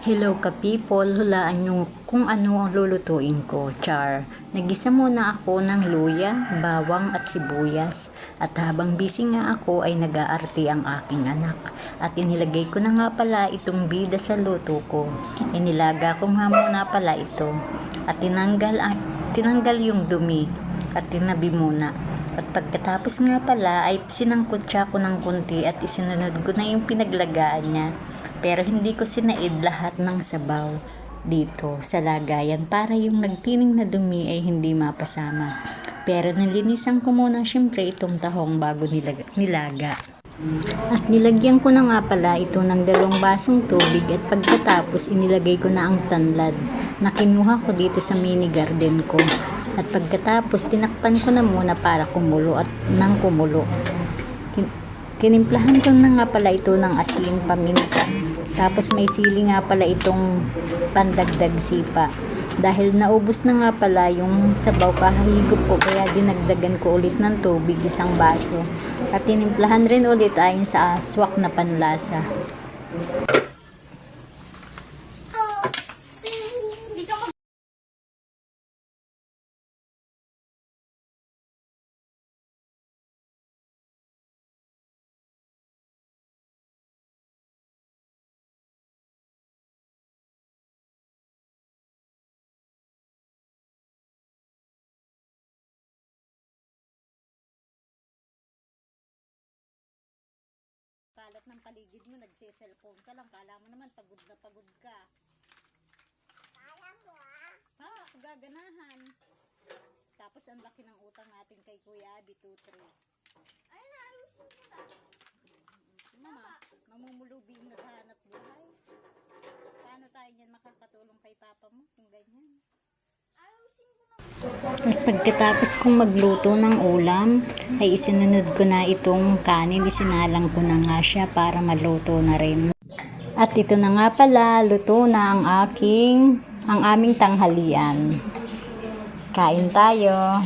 Hello ka people, hulaan nyo kung ano ang lulutuin ko, char. Nagisa muna ako ng luya, bawang at sibuyas. At habang busy nga ako ay nag-aarti ang aking anak. At inilagay ko na nga pala itong bida sa luto ko. Inilaga ko nga muna pala ito. At tinanggal yung dumi at tinabi muna. At pagkatapos nga pala ay sinangkot siya ko ng kunti at isinunod ko na yung pinaglagaan niya. Pero hindi ko sinaid lahat ng sabaw dito sa lagayan para yung nagtining na dumi ay hindi mapasama. Pero nilinisan ko muna syempre itong tahong bago nilaga. At nilagyan ko na nga pala ito ng 2 basong tubig at pagkatapos inilagay ko na ang tanlad na kinuha ko dito sa mini garden ko. At pagkatapos tinakpan ko na muna para kumulo at nang kumulo. Tinimplahan ko na nga pala ito ng asin, paminta. Tapos may sili nga pala itong pandagdag sipa. Dahil naubos na nga pala yung sabaw kahigop ko kaya dinagdagan ko ulit ng tubig 1 baso. At tinimplahan rin ulit ayon sa aswak na panlasa. Kalat ng paligid mo, nagse-cellphone ka lang. Kala mo naman pagod na pagod ka. Kala mo Ha, gaganahan. Tapos ang laki ng utang natin kay Kuya Abi, 2-3. Ay, naayusin ko na. Mama, mamumulubi yung naghahanap buhay. Paano tayo niyan makakatulong kay Papa mo kung ganyan? Ayusin ko na. At pagkatapos kong magluto ng ulam, ay isinunod ko na itong kanin. Isinalang ko na nga siya para maluto na rin. At ito na nga pala, luto na ang aming tanghalian. Kain tayo.